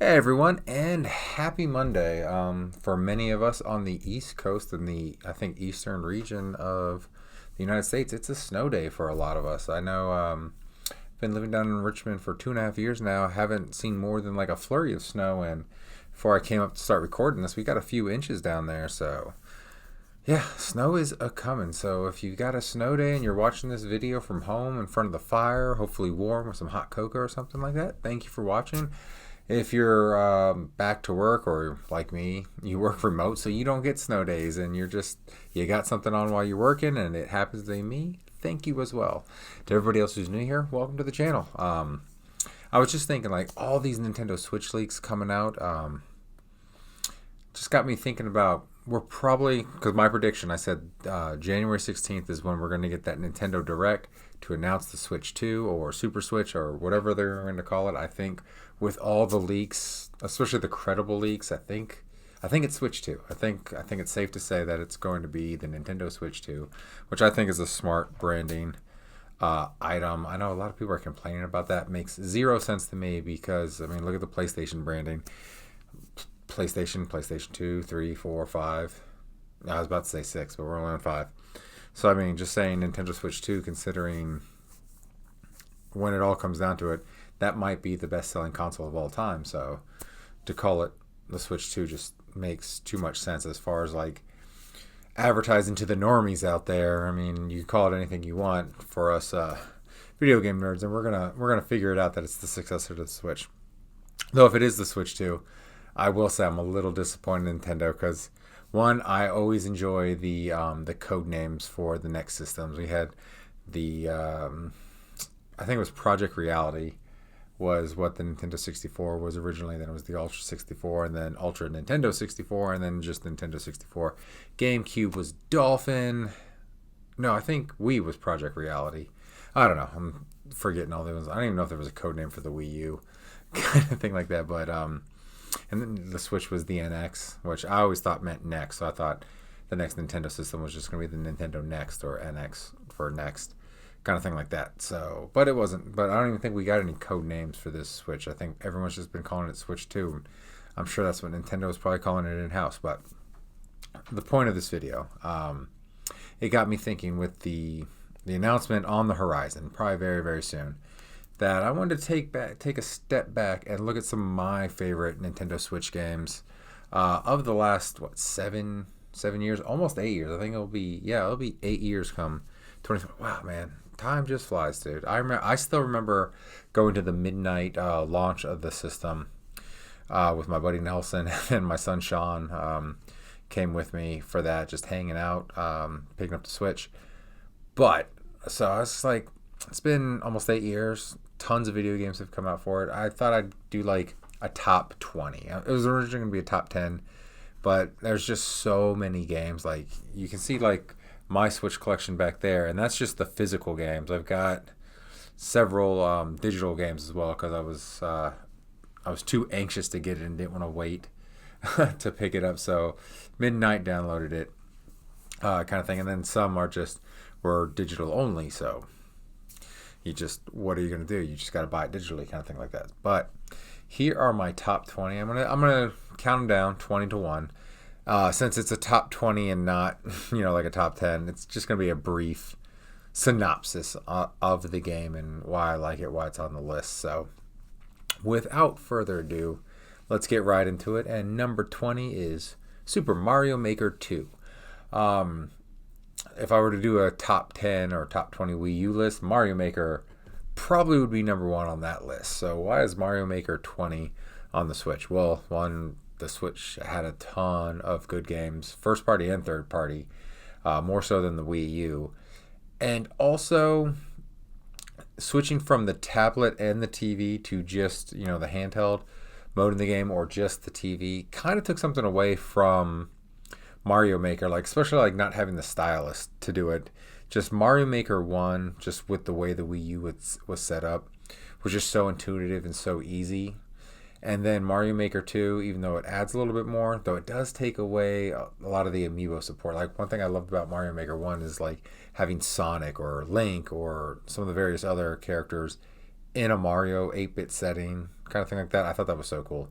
Hey everyone, and happy Monday. For many of us on the East Coast and the I think eastern region of the United States, it's a snow day for a lot of us. I know. I've been living down in Richmond for 2.5 years now. Haven't seen more than like a flurry of snow, and before I came up to start recording this, we got a few inches down there. So yeah, snow is a coming. So if you got a snow day and you're watching this video from home in front of the fire, hopefully warm with some hot cocoa or something like that, thank you for watching. If you're back to work or like me, you work remote, so you don't get snow days and you got something on while you're working and it happens to be me, thank you as well. To everybody else who's new here, welcome to the channel. I was just thinking, like, all these Nintendo Switch leaks coming out just got me thinking about, we're probably, because my prediction, I said January 16th is when we're going to get that Nintendo Direct to announce the Switch 2 or Super Switch or whatever they're going to call it. I think with all the leaks, especially the credible leaks, I think it's Switch 2. I think it's safe to say that it's going to be the Nintendo Switch 2, which I think is a smart branding item. I know a lot of people are complaining about that. It makes zero sense to me because, I mean, look at the PlayStation branding. PlayStation 2, 3, 4, 5. I was about to say 6, but we're only on 5. So, I mean, just saying Nintendo Switch 2, considering when it all comes down to it, that might be the best-selling console of all time. So, to call it the Switch 2 just makes too much sense as far as, like, advertising to the normies out there. I mean, you call it anything you want for us video game nerds, and we're gonna figure it out that it's the successor to the Switch. Though if it is the Switch 2, I will say I'm a little disappointed in Nintendo because, one, I always enjoy the code names for the next systems. We had the I think it was Project Reality was what the Nintendo 64 was originally. Then it was the Ultra 64, and then Ultra Nintendo 64, and then just Nintendo 64. GameCube was Dolphin. No, I think Wii was Project Reality. I don't know. I'm forgetting all those. I don't even know if there was a code name for the Wii U, kind of thing like that. But and then the Switch was the NX, which I always thought meant next. So I thought the next Nintendo system was just going to be the Nintendo Next or NX for next, kind of thing like that. So, but it wasn't. But I don't even think we got any code names for this Switch. I think everyone's just been calling it Switch 2. I'm sure that's what Nintendo is probably calling it in-house. But the point of this video, it got me thinking with the announcement on the horizon, probably very, very soon, that I wanted to take a step back and look at some of my favorite Nintendo Switch games of the last 7 years, almost 8 years. I think it'll be 8 years come 20. Wow, man, time just flies, dude. I still remember going to the midnight launch of the system with my buddy Nelson and my son Sean came with me for that, just hanging out, picking up the Switch. But so I was like, it's been almost 8 years. Tons of video games have come out for it. I thought I'd do like a top 20. It was originally going to be a top 10, but there's just so many games. Like, you can see like my Switch collection back there, and that's just the physical games. I've got several digital games as well because I was too anxious to get it and didn't want to wait to pick it up. So Midnight downloaded it, kind of thing, and then some were digital only. So what are you gonna do? You just gotta buy it digitally, kind of thing like that. But here are my top 20. I'm gonna count them down 20 to 1. Since it's a top 20 and not like a top 10, it's just gonna be a brief synopsis of the game and why I like it, why it's on the list. So without further ado, let's get right into it. And number 20 is Super Mario Maker 2. If I were to do a top 10 or top 20 Wii U list, Mario Maker probably would be number 1 on that list. So why is Mario Maker 20 on the Switch? Well, one, the Switch had a ton of good games, first party and third party, more so than the Wii U. And also, switching from the tablet and the TV to just, the handheld mode in the game or just the TV kind of took something away from Mario Maker, like especially like not having the stylus to do it. Just Mario Maker 1, just with the way the Wii U was set up, was just so intuitive and so easy. And then Mario Maker 2, even though it adds a little bit more, though it does take away a lot of the amiibo support. Like, one thing I loved about Mario Maker 1 is like having Sonic or Link or some of the various other characters in a Mario 8-bit setting, kind of thing like that. I thought that was so cool.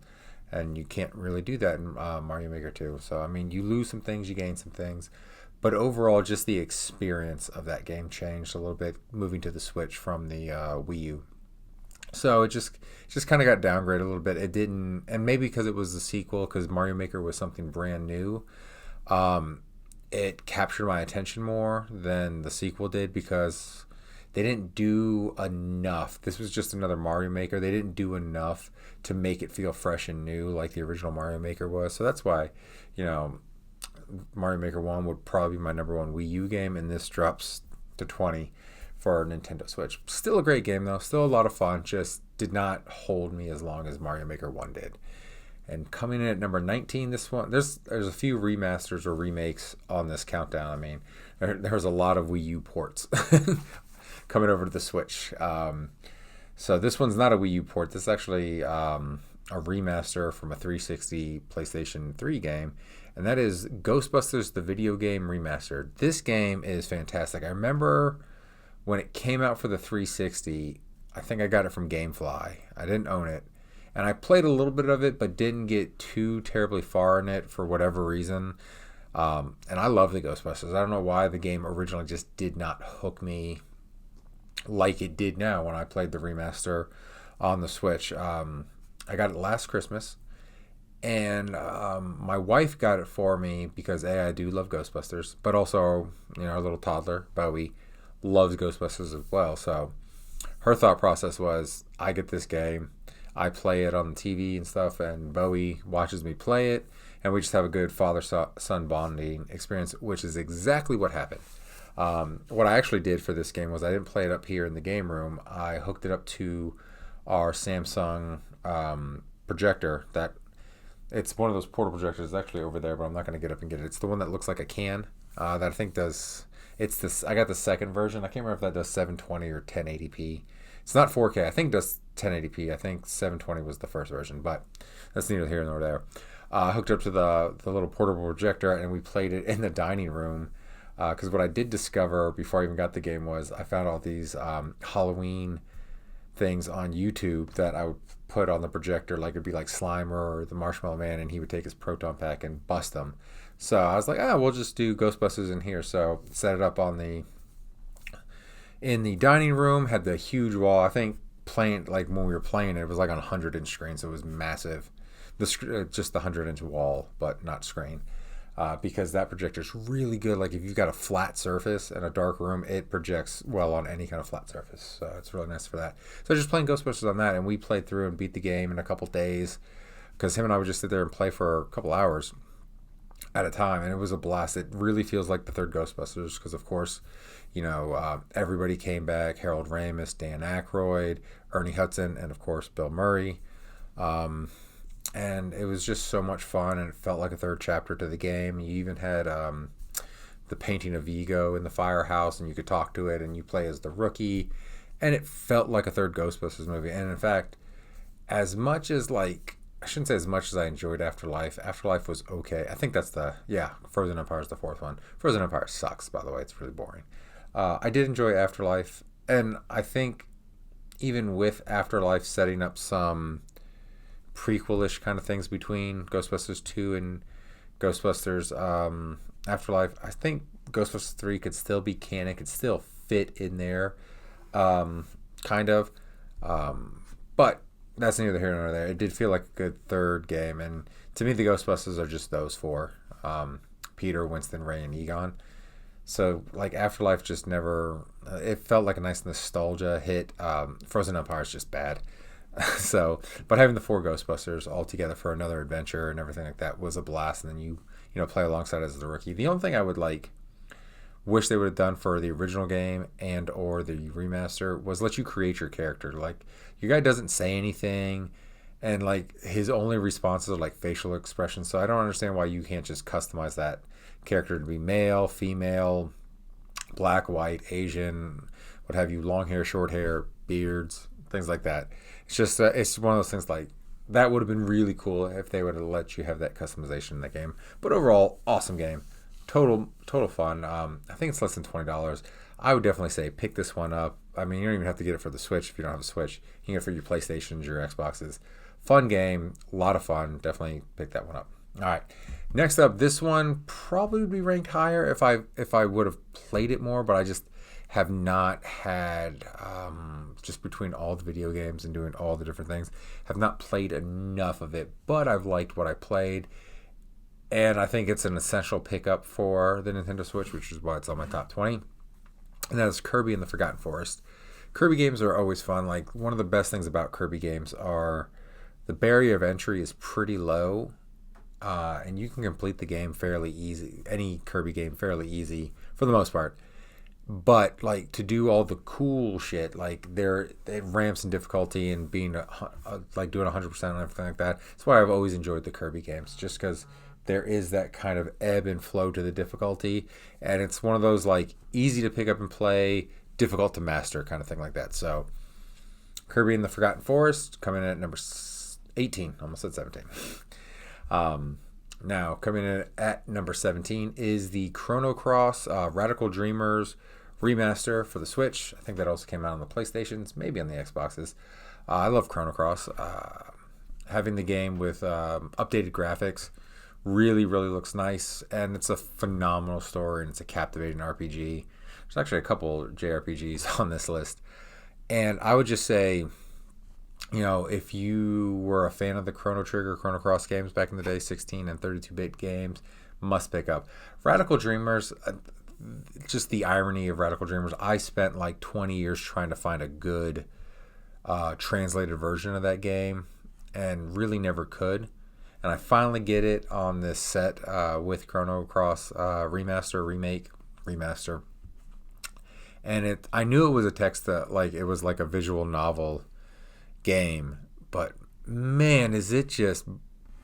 and you can't really do that in Mario Maker 2. So I mean, you lose some things, you gain some things, but overall, just the experience of that game changed a little bit, moving to the Switch from the Wii U. So it just kind of got downgraded a little bit. It didn't, and maybe because it was the sequel, because Mario Maker was something brand new. Um, it captured my attention more than the sequel did because they didn't do enough. This was just another Mario Maker. They didn't do enough to make it feel fresh and new like the original Mario Maker was. So that's why, you know, Mario Maker 1 would probably be my number one Wii U game, and this drops to 20 for Nintendo Switch. Still a great game, though. Still a lot of fun. Just did not hold me as long as Mario Maker 1 did. And coming in at number 19, this one, there's a few remasters or remakes on this countdown. I mean, there's a lot of Wii U ports coming over to the Switch. So this one's not a Wii U port. This is actually a remaster from a 360 PlayStation 3 game, and that is Ghostbusters, the video game remastered. This game is fantastic. I remember when it came out for the 360, I think I got it from GameFly. I didn't own it. And I played a little bit of it, but didn't get too terribly far in it for whatever reason. And I love the Ghostbusters. I don't know why the game originally just did not hook me like it did now when I played the remaster on the Switch. I got it last Christmas, and my wife got it for me because I do love Ghostbusters, but also, you know, our little toddler Bowie loves Ghostbusters as well. So her thought process was, I get this game, I play it on the TV and stuff, and Bowie watches me play it, and we just have a good father-son bonding experience, which is exactly what happened. What I actually did for this game was I didn't play it up here in the game room. I hooked it up to our Samsung projector. That it's one of those portable projectors actually over there, but I'm not going to get up and get it. It's the one that looks like a can that I think does. It's this. I got the second version. I can't remember if that does 720 or 1080p. It's not 4K. I think it does 1080p. I think 720 was the first version, but that's neither here nor there. I hooked up to the little portable projector, and we played it in the dining room. Because what I did discover before I even got the game was I found all these Halloween things on YouTube that I would put on the projector, like it'd be like Slimer or the Marshmallow Man, and he would take his proton pack and bust them. So I was like, we'll just do Ghostbusters in here. So set it up in the dining room, had the huge wall. I think playing, like when we were playing it was like on a 100-inch screen, so it was massive. Just the 100-inch wall, but not screen. Because that projector is really good. Like if you've got a flat surface in a dark room, it projects well on any kind of flat surface. So it's really nice for that. So just playing Ghostbusters on that, and we played through and beat the game in a couple days. Because him and I would just sit there and play for a couple hours at a time, and it was a blast. It really feels like the third Ghostbusters because, of course, you know, everybody came back: Harold Ramis, Dan Aykroyd, Ernie Hudson, and of course Bill Murray. And it was just so much fun, and it felt like a third chapter to the game. You even had the painting of Vigo in the firehouse, and you could talk to it, and you play as the rookie, and it felt like a third Ghostbusters movie. And in fact, as much as I shouldn't say as much as I enjoyed Afterlife. Afterlife was okay. I think that's Frozen Empire is the fourth one. Frozen Empire sucks, by the way. It's really boring. I did enjoy Afterlife, and I think even with Afterlife setting up some prequel-ish kind of things between Ghostbusters 2 and Ghostbusters Afterlife, I think Ghostbusters 3 could still be canon, could still fit in there, kind of. But that's neither here nor there. It did feel like a good third game, and to me, the Ghostbusters are just those four: Peter, Winston, Ray, and Egon. So, like, Afterlife just never. It felt like a nice nostalgia hit. Frozen Empire is just bad. So, but having the four Ghostbusters all together for another adventure and everything like that was a blast. And then you play alongside as the rookie. The only thing I would wish they would have done for the original game and or the remaster was let you create your character. Like, your guy doesn't say anything, and like his only responses are like facial expressions. So I don't understand why you can't just customize that character to be male, female, black, white, Asian, what have you, long hair, short hair, beards, things like that. It's just it's one of those things like that would have been really cool if they would have let you have that customization in the game. But overall, awesome game, total fun. I think it's less than $20. I would definitely say pick this one up. I mean, you don't even have to get it for the Switch if you don't have a Switch. You can get it for your PlayStations, your Xboxes. Fun game, a lot of fun. Definitely pick that one up. All right. Next up, this one probably would be ranked higher if I would have played it more, but I just have not had, just between all the video games and doing all the different things, have not played enough of it, but I've liked what I played. And I think it's an essential pickup for the Nintendo Switch, which is why it's on my top 20. And that is Kirby and the Forgotten Forest. Kirby games are always fun. Like, one of the best things about Kirby games are the barrier of entry is pretty low. And you can complete the game fairly easy, any Kirby game fairly easy for the most part. But like to do all the cool shit, like it ramps in difficulty and being like doing 100% and everything like that. That's why I've always enjoyed the Kirby games, just because there is that kind of ebb and flow to the difficulty, and it's one of those like easy to pick up and play, difficult to master kind of thing like that. So Kirby and the Forgotten Forest coming in at number 18, almost said 17. Now, coming in at number 17 is the Chrono Cross Radical Dreamers remaster for the Switch. I think that also came out on the PlayStations, maybe on the Xboxes. I love Chrono Cross. Having the game with updated graphics really, really looks nice, and it's a phenomenal story, and it's a captivating RPG. There's actually a couple JRPGs on this list, and I would just say, you know, if you were a fan of the Chrono Trigger, Chrono Cross games back in the day, 16 and 32-bit games, must pick up. Radical Dreamers, just the irony of Radical Dreamers, I spent like 20 years trying to find a good translated version of that game and really never could. And I finally get it on this set with Chrono Cross remaster. And I knew it was a text that, like, it was like a visual novel game, but man, is it just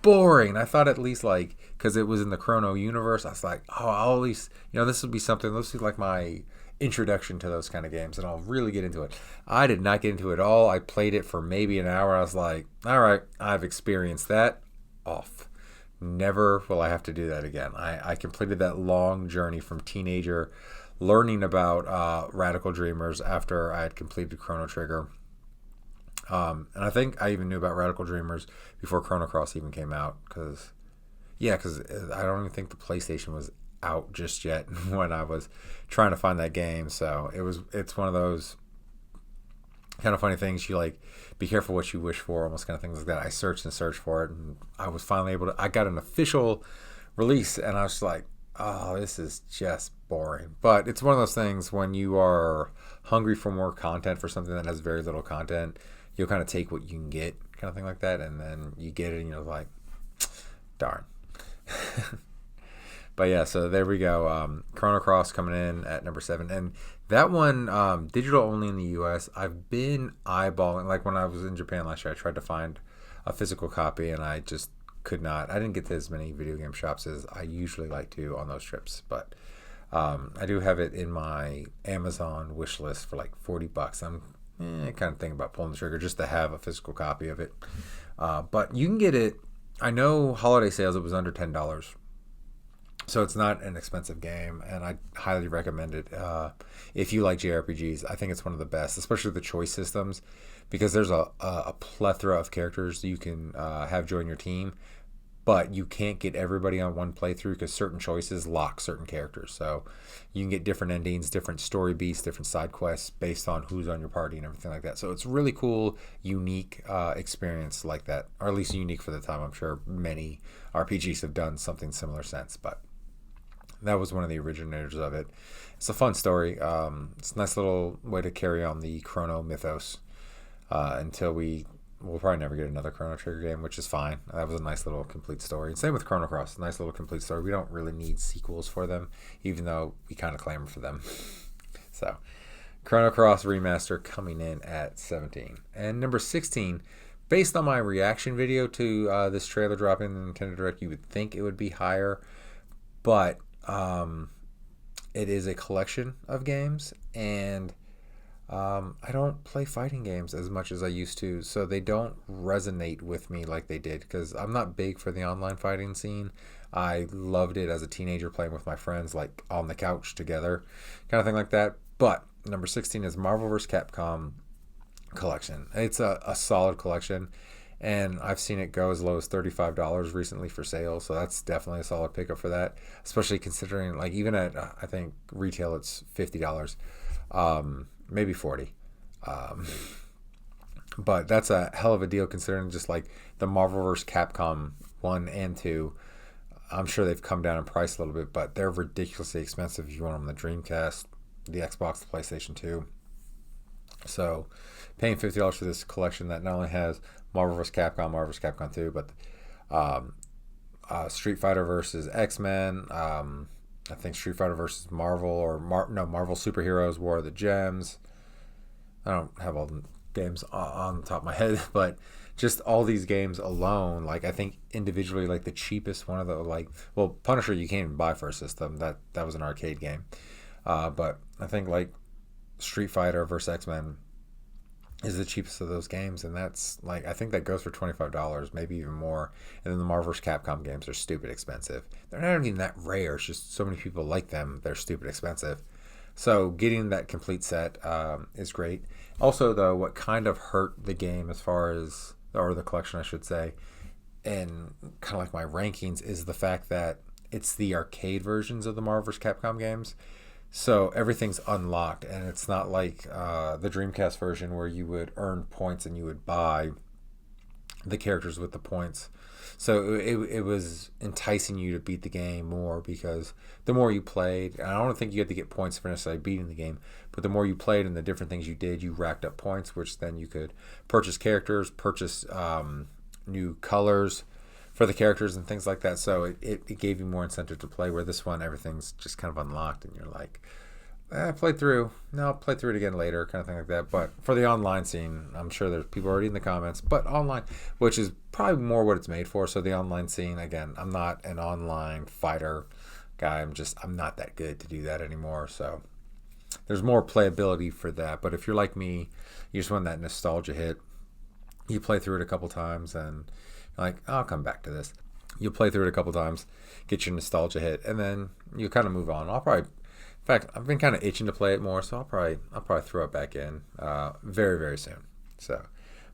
boring. I thought at least, like, because it was in the Chrono universe, I was like, oh, I'll at least, you know, this would be something, this would be like my introduction to those kind of games, and I'll really get into it. I did not get into it at all. I played it for maybe an hour. I was like, all right, I've experienced that. Off. Never will I have to do that again. I completed that long journey from teenager learning about Radical Dreamers after I had completed Chrono Trigger. And I think I even knew about Radical Dreamers before Chrono Cross even came out, because I don't even think the PlayStation was out just yet when I was trying to find that game. So it's one of those kind of funny things. You like, be careful what you wish for, almost kind of things like that. I searched and searched for it, and I was finally able to. I got an official release, and I was like, oh, this is just boring. But it's one of those things when you are hungry for more content for something that has very little content, you'll kind of take what you can get, kind of thing like that, and then you get it, and you're like, darn. But yeah, so there we go. Chrono Cross coming in at number 7, and that one, digital only in the U.S. I've been eyeballing, like when I was in Japan last year, I tried to find a physical copy, and I just could not. I didn't get to as many video game shops as I usually like to on those trips, but I do have it in my Amazon wish list for like $40. I'm kind of thinking about pulling the trigger just to have a physical copy of it. But you can get it. I know holiday sales, it was under $10. So it's not an expensive game, and I highly recommend it. If you like JRPGs, I think it's one of the best, especially the choice systems, because there's a plethora of characters you can have join your team, but you can't get everybody on one playthrough because certain choices lock certain characters. So you can get different endings, different story beats, different side quests based on who's on your party and everything like that. So it's really cool, unique experience like that, or at least unique for the time. I'm sure many RPGs have done something similar since, but that was one of the originators of it. It's a fun story. It's a nice little way to carry on the Chrono mythos until we'll probably never get another Chrono Trigger game, which is fine. That was a nice little complete story. And same with Chrono Cross, nice little complete story. We don't really need sequels for them, even though we kind of clamor for them. So, Chrono Cross Remaster coming in at 17. And number 16, based on my reaction video to this trailer dropping in the Nintendo Direct, you would think it would be higher, but it is a collection of games, and I don't play fighting games as much as I used to, so they don't resonate with me like they did, because I'm not big for the online fighting scene. I loved it as a teenager, playing with my friends, like on the couch together, kind of thing like that. But number 16 is Marvel vs. Capcom Collection. It's a solid collection, and I've seen it go as low as $35 recently for sale. So that's definitely a solid pickup for that, especially considering like even at I think retail it's $50, maybe 40. Um, but that's a hell of a deal considering just like the Marvel vs. Capcom 1 and 2. I'm sure they've come down in price a little bit, but they're ridiculously expensive if you want them on the Dreamcast, the Xbox, the PlayStation 2. So paying $50 for this collection that not only has Marvel vs. Capcom, Marvel vs. Capcom 2, but um, Street Fighter versus X-Men, I think Street Fighter versus Marvel, or Marvel Superheroes, War of the Gems. I don't have all the games on the top of my head, but just all these games alone, like I think individually, like the cheapest one of the like, well, Punisher you can't even buy for a system. That was an arcade game, but I think like Street Fighter versus X Men is the cheapest of those games, and that's like I think that goes for $25, maybe even more. And then the Marvel vs. Capcom games are stupid expensive. They're not even that rare. It's just so many people like them. They're stupid expensive. So getting that complete set is great. Also, though, what kind of hurt the game as far as, or the collection, I should say, and kind of like my rankings, is the fact that it's the arcade versions of the Marvel vs. Capcom games. So everything's unlocked, and it's not like the Dreamcast version where you would earn points and you would buy the characters with the points. So it was enticing you to beat the game more because the more you played, and I don't think you had to get points for necessarily beating the game, but the more you played and the different things you did, you racked up points, which then you could purchase characters, purchase new colors for the characters and things like that. So it gave you more incentive to play, where this one, everything's just kind of unlocked and you're like, I played through. No, I'll play through it again later, kind of thing like that. But for the online scene, I'm sure there's people already in the comments. But online, which is probably more what it's made for. So the online scene, again, I'm not an online fighter guy. I'm not that good to do that anymore. So there's more playability for that. But if you're like me, you just want that nostalgia hit. You play through it a couple times and you're like, I'll come back to this. You'll play through it a couple times, get your nostalgia hit, and then you kind of move on. In fact, I've been kind of itching to play it more, so I'll probably throw it back in very, very soon. So,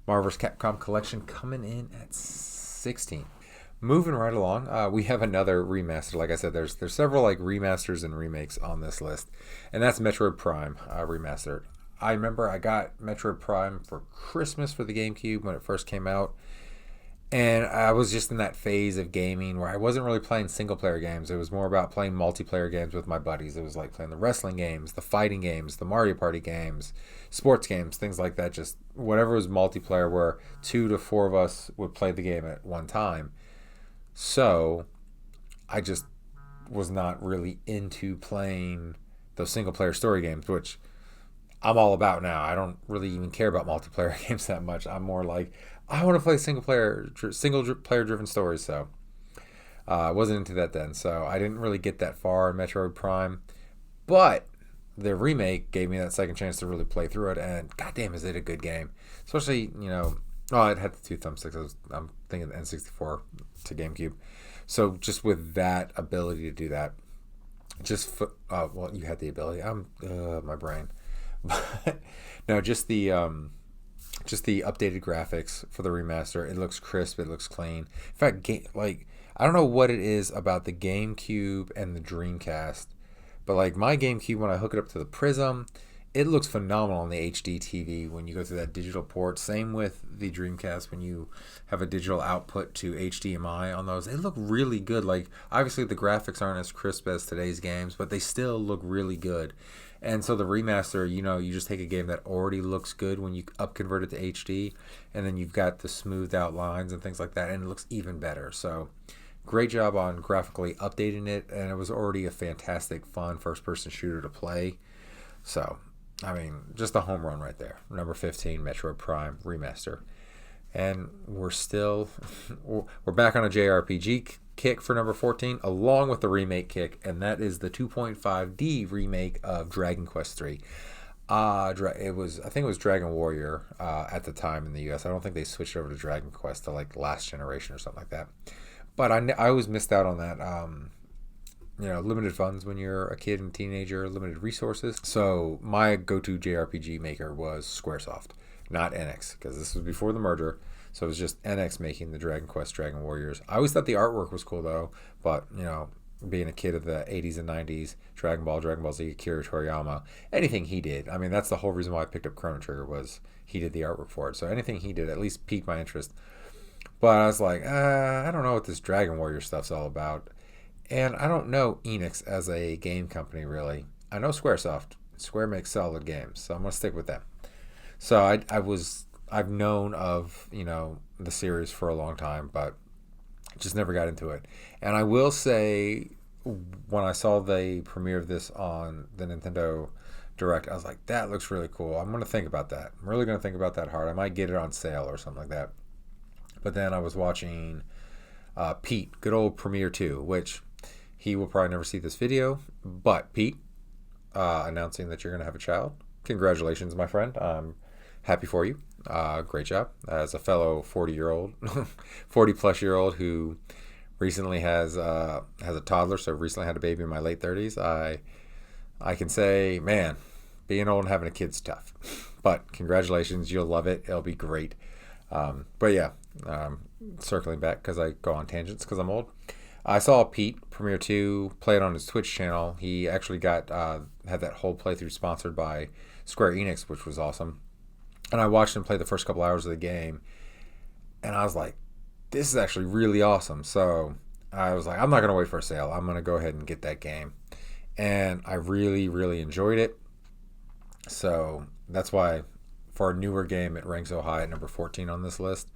Marvel vs. Capcom collection coming in at 16. Moving right along, we have another remaster. Like I said, there's several like remasters and remakes on this list, and that's Metroid Prime remastered. I remember I got Metroid Prime for Christmas for the GameCube when it first came out. And I was just in that phase of gaming where I wasn't really playing single player games. It was more about playing multiplayer games with my buddies. It was like playing the wrestling games, the fighting games, the Mario Party games, sports games, things like that. Just whatever was multiplayer where 2 to 4 of us would play the game at one time. So I just was not really into playing those single player story games, which I'm all about now. I don't really even care about multiplayer games that much. I'm more like, I want to play single player driven stories. So I wasn't into that then. So I didn't really get that far in Metroid Prime. But the remake gave me that second chance to really play through it. And goddamn, is it a good game. Especially, it had the 2 thumbsticks. I'm thinking the N64 to GameCube. So just with that ability to do that, you had the ability. My brain. But no, just the updated graphics for the remaster. It looks crisp. It looks clean. In fact, I don't know what it is about the GameCube and the Dreamcast, but like my GameCube, when I hook it up to the Prism, it looks phenomenal on the HD TV when you go through that digital port. Same with the Dreamcast when you have a digital output to HDMI on those. They look really good. Like obviously the graphics aren't as crisp as today's games, but they still look really good. And so the remaster, you just take a game that already looks good when you convert it to HD, and then you've got the smoothed out lines and things like that, and it looks even better. So great job on graphically updating it, and it was already a fantastic, fun first-person shooter to play. So, I mean, just a home run right there. Number 15, Metroid Prime Remaster. And we're back on a JRPG kick for number 14, along with the remake kick, and that is the 2.5D remake of Dragon Quest III. I think it was Dragon Warrior at the time in the US. I don't think they switched over to Dragon Quest to like last generation or something like that. But I always missed out on that. Limited funds when you're a kid and teenager, limited resources. So my go-to JRPG maker was Squaresoft. not NX, because this was before the merger. So it was just NX making the Dragon Quest Dragon Warriors. I always thought the artwork was cool though, but being a kid of the 80s and 90s, Dragon Ball, Dragon Ball Z, Akira Toriyama, anything he did. I mean, that's the whole reason why I picked up Chrono Trigger was he did the artwork for it. So anything he did at least piqued my interest. But I was like, I don't know what this Dragon Warrior stuff's all about. And I don't know Enix as a game company really. I know Squaresoft. Square makes solid games, so I'm gonna stick with them. So I've known of the series for a long time, but just never got into it. And I will say, when I saw the premiere of this on the Nintendo Direct, I was like, that looks really cool. I'm gonna think about that. I'm really gonna think about that hard. I might get it on sale or something like that. But then I was watching Pete, good old Premiere 2, which he will probably never see this video. But Pete, announcing that you're going to have a child. Congratulations, my friend. I'm happy for you. Great job. As a fellow 40-year-old, 40-plus-year-old who recently has a toddler, so recently had a baby in my late 30s, I can say, man, being old and having a kid's tough. But congratulations. You'll love it. It'll be great. But yeah, circling back because I go on tangents because I'm old. I saw Pete Premiere 2 play it on his Twitch channel. He actually got had that whole playthrough sponsored by Square Enix, which was awesome. And I watched him play the first couple hours of the game, and I was like, this is actually really awesome. So I was like, I'm not going to wait for a sale. I'm going to go ahead and get that game. And I really, really enjoyed it. So that's why for a newer game, it ranks so high at number 14 on this list.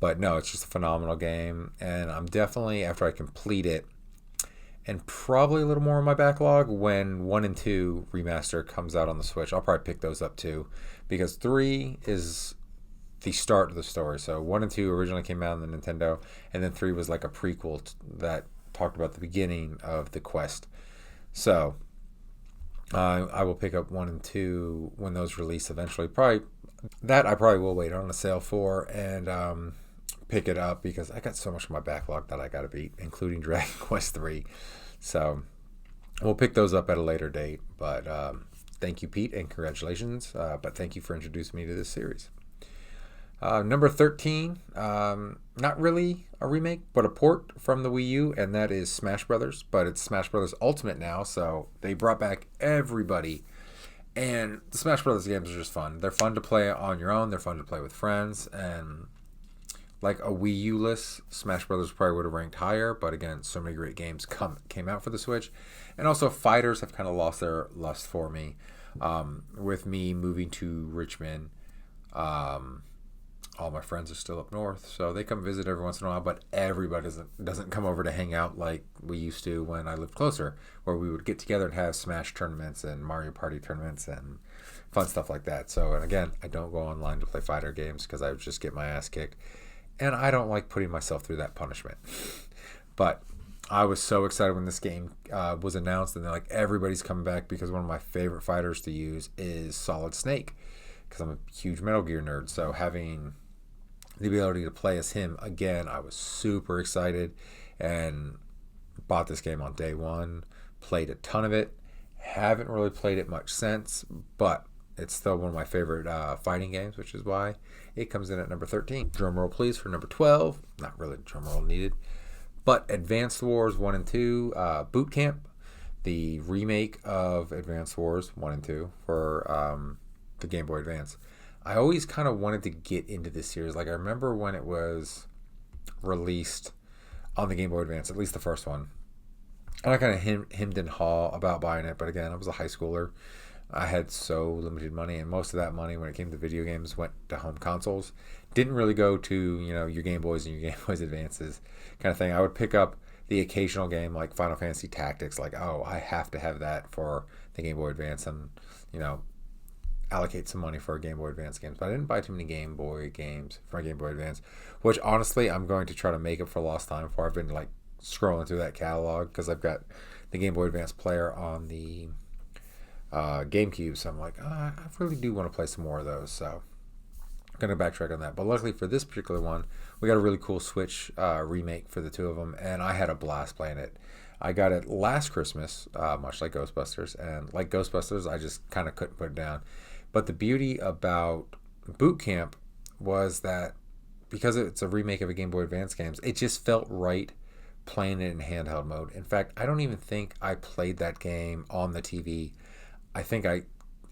But no, it's just a phenomenal game. And I'm definitely, after I complete it, and probably a little more on my backlog, when 1 and 2 remaster comes out on the Switch, I'll probably pick those up too. Because 3 is the start of the story. So 1 and 2 originally came out on the Nintendo, and then 3 was like a prequel that talked about the beginning of the quest. So I will pick up 1 and 2 when those release eventually. I probably will wait on a sale for and pick it up because I got so much on my backlog that I got to beat, including Dragon Quest 3. So we'll pick those up at a later date. But thank you, Pete, and congratulations. But thank you for introducing me to this series. Number 13, not really a remake, but a port from the Wii U, and that is Smash Brothers. But it's Smash Brothers Ultimate now, so they brought back everybody. And the Smash Brothers games are just fun. They're fun to play on your own. They're fun to play with friends. And like a Wii U list, Smash Brothers probably would have ranked higher. But again, so many great games came out for the Switch. And also, fighters have kind of lost their lust for me. With me moving to Richmond, all my friends are still up north, so they come visit every once in a while, but everybody doesn't come over to hang out like we used to when I lived closer, where we would get together and have Smash tournaments and Mario Party tournaments and fun stuff like that. So, and again, I don't go online to play fighter games because I would just get my ass kicked, and I don't like putting myself through that punishment. But I was so excited when this game was announced, and then like everybody's coming back because one of my favorite fighters to use is Solid Snake, because I'm a huge Metal Gear nerd. So having the ability to play as him again, I was super excited and bought this game on day one, played a ton of it. Haven't really played it much since, but it's still one of my favorite fighting games, which is why it comes in at number 13. Drum roll please for number 12. Not really drum roll needed, but Advanced Wars 1 and 2 Boot Camp, the remake of Advanced Wars 1 and 2 for the Game Boy Advance. I always kind of wanted to get into this series. Like, I remember when it was released on the Game Boy Advance, at least the first one. And I kind of hemmed and hawed about buying it. But again, I was a high schooler. I had so limited money. And most of that money, when it came to video games, went to home consoles. Didn't really go to, your Game Boys and your Game Boys Advances kind of thing. I would pick up the occasional game like Final Fantasy Tactics. Like, oh, I have to have that for the Game Boy Advance. And, allocate some money for a Game Boy Advance games, but I didn't buy too many Game Boy games for my Game Boy Advance, which honestly I'm going to try to make up for lost time for. I've been like scrolling through that catalog because I've got the Game Boy Advance player on the GameCube, so I'm like, I really do want to play some more of those, so I'm going to backtrack on that. But luckily for this particular one, we got a really cool Switch remake for the two of them, and I had a blast playing it. I got it last Christmas, much like Ghostbusters, and like Ghostbusters, I just kind of couldn't put it down. But the beauty about Boot Camp was that because it's a remake of a Game Boy Advance games, it just felt right playing it in handheld mode. In fact, I don't even think I played that game on the TV. I think I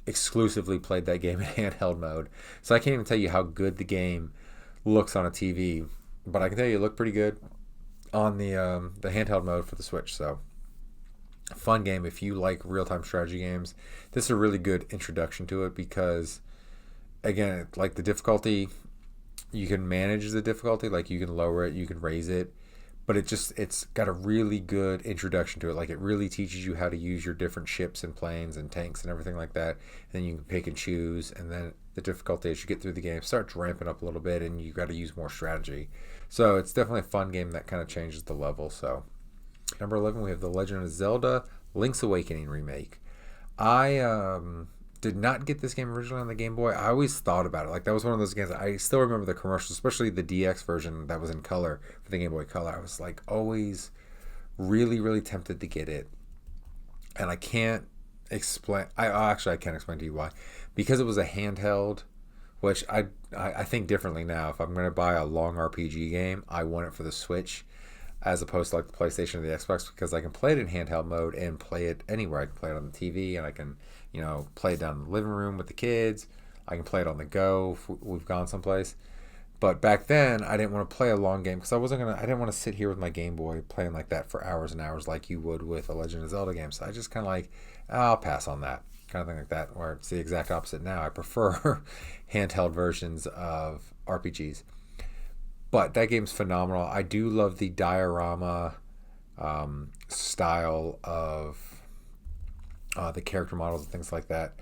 exclusively played that game in handheld mode. So I can't even tell you how good the game looks on a TV, but I can tell you it looked pretty good on the handheld mode for the Switch. So fun game if you like real-time strategy games. This is a really good introduction to it because again, like the difficulty, you can manage the difficulty, like you can lower it, you can raise it, but it's got a really good introduction to it. Like it really teaches you how to use your different ships and planes and tanks and everything like that. And then you can pick and choose, and then the difficulty as you get through the game starts ramping up a little bit, and you got to use more strategy. So it's definitely a fun game that kind of changes the level. So number 11, we have The Legend of Zelda: Link's Awakening remake. I did not get this game originally on the Game Boy. I always thought about it. Like that was one of those games. I still remember the commercials, especially the DX version that was in color for the Game Boy Color. I was like always really, really tempted to get it, and I can't explain. I can't explain to you why, because it was a handheld, which I think differently now. If I'm going to buy a long RPG game, I want it for the Switch as opposed to like the PlayStation or the Xbox, because I can play it in handheld mode and play it anywhere. I can play it on the TV, and I can, play it down in the living room with the kids. I can play it on the go if we've gone someplace. But back then, I didn't want to play a long game because I didn't want to sit here with my Game Boy playing like that for hours and hours like you would with a Legend of Zelda game. So I just kind of like, I'll pass on that kind of thing like that. Or it's the exact opposite now. I prefer handheld versions of RPGs. But that game's phenomenal. I do love the diorama style of the character models and things like that.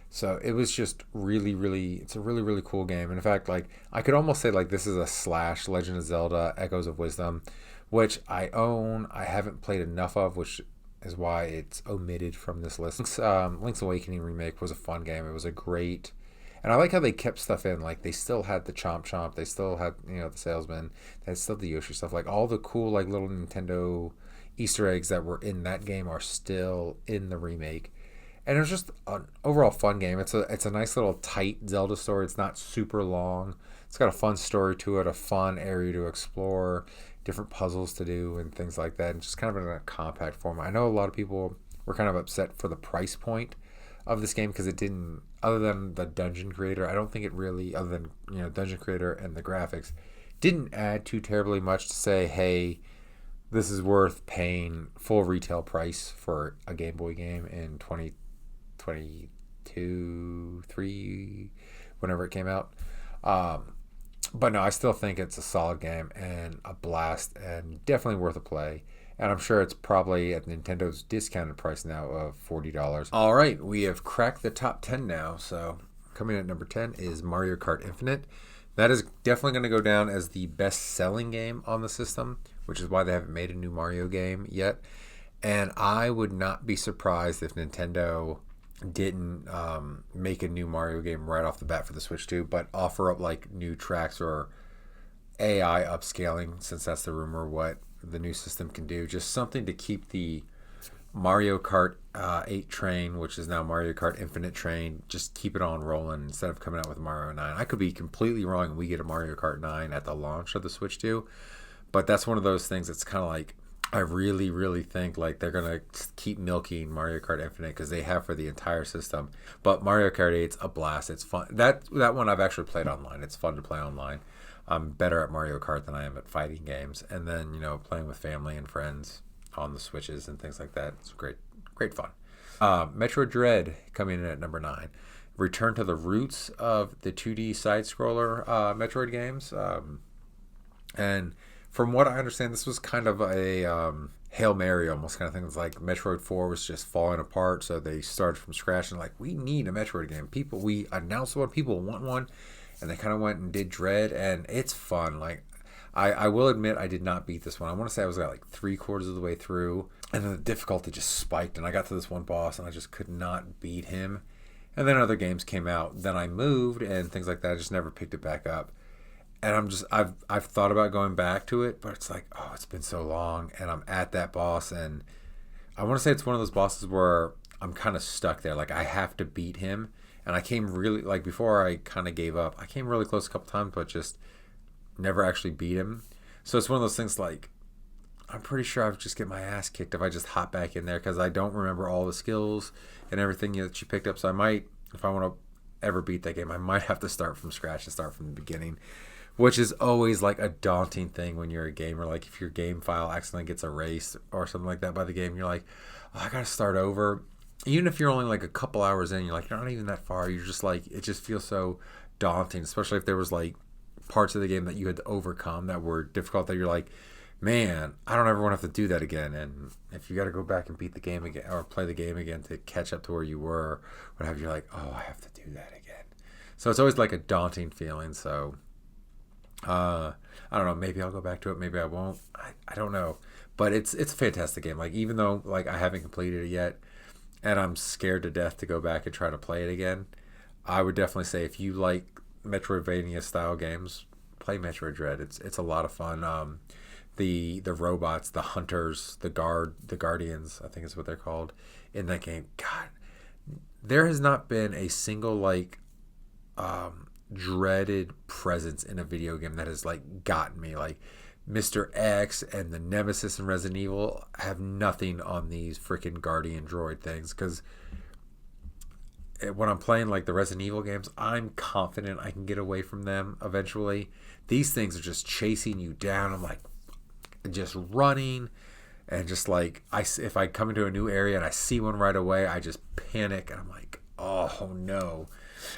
So it was just really, really, it's a really, really cool game. And in fact, like I could almost say like this is a slash Legend of Zelda Echoes of Wisdom, which I own. I haven't played enough of, which is why it's omitted from this list. Link's Awakening remake was a fun game. It was a great, and I like how they kept stuff in. Like they still had the Chomp Chomp, they still had the salesman, they had still the Yoshi stuff. Like all the cool like little Nintendo Easter eggs that were in that game are still in the remake. And it was just an overall fun game. It's a nice little tight Zelda story. It's not super long. It's got a fun story to it, a fun area to explore, different puzzles to do, and things like that. And just kind of in a compact form. I know a lot of people were kind of upset for the price point of this game because it didn't, other than the Dungeon Creator, I don't think it really, other than Dungeon Creator and the graphics, didn't add too terribly much to say, hey, this is worth paying full retail price for a Game Boy game in 2022, 3, whenever it came out. But no, I still think it's a solid game and a blast and definitely worth a play. And I'm sure it's probably at Nintendo's discounted price now of $40. All right, we have cracked the top 10 now. So coming in at number 10 is Mario Kart Infinite. That is definitely going to go down as the best-selling game on the system, which is why they haven't made a new Mario game yet. And I would not be surprised if Nintendo didn't make a new Mario game right off the bat for the Switch 2, but offer up like new tracks or AI upscaling, since that's the rumor, what the new system can do. Just something to keep the Mario Kart 8 train, which is now Mario Kart Infinite train, just keep it on rolling instead of coming out with Mario 9. I could be completely wrong and we get a Mario Kart 9 at the launch of the Switch 2, but that's one of those things that's kind of like, I really, really think like they're going to keep milking Mario Kart Infinite because they have for the entire system. But Mario Kart 8's a blast. It's fun. That one I've actually played online. It's fun to play online. I'm better at Mario Kart than I am at fighting games. And then, playing with family and friends on the Switches and things like that. It's great fun. Metroid Dread coming in at number 9. Return to the roots of the 2D side-scroller Metroid games. And from what I understand, this was kind of a Hail Mary almost kind of thing. It's like Metroid 4 was just falling apart, so they started from scratch and like, we need a Metroid game. We announced one, people want one, and they kind of went and did Dread, and it's fun. Like, I will admit I did not beat this one. I want to say I was like 3/4 of the way through, and then the difficulty just spiked, and I got to this one boss, and I just could not beat him. And then other games came out. Then I moved, and things like that. I just never picked it back up. And I've thought about going back to it, but it's like, oh, it's been so long, and I'm at that boss, and I want to say it's one of those bosses where I'm kind of stuck there. Like I have to beat him, And I came really, like, before I kind of gave up, I came really close a couple times, but just never actually beat him. So it's one of those things like, I'm pretty sure I would just get my ass kicked if I just hop back in there because I don't remember all the skills and everything that you picked up. So I might, if I want to ever beat that game, I might have to start from scratch and start from the beginning, which is always like a daunting thing when you're a gamer. Like if your game file accidentally gets erased or something like that by the game, you're like, oh, I got to start over. Even if you're only like a couple hours in, you're like, you're not even that far. You're just like, it just feels so daunting, especially if there was like parts of the game that you had to overcome that were difficult that you're like, man, I don't ever want to have to do that again. And if you got to go back and beat the game again or play the game again to catch up to where you were, what have you, like, oh, I have to do that again. So it's always like a daunting feeling. So I don't know. Maybe I'll go back to it. Maybe I won't. I don't know. But it's a fantastic game. Like even though like I haven't completed it yet, and I'm scared to death to go back and try to play it again, I would definitely say if you like Metroidvania style games, play Metroid Dread. It's a lot of fun. The robots, the hunters, the guardians, I think is what they're called in that game. God, there has not been a single like dreaded presence in a video game that has like gotten me. Like Mr. X and the Nemesis in Resident Evil have nothing on these freaking guardian droid things because when I'm playing like the Resident Evil games, I'm confident I can get away from them eventually. These things are just chasing you down. I'm like just running and just like if I come into a new area and I see one right away, I just panic and I'm like, oh no.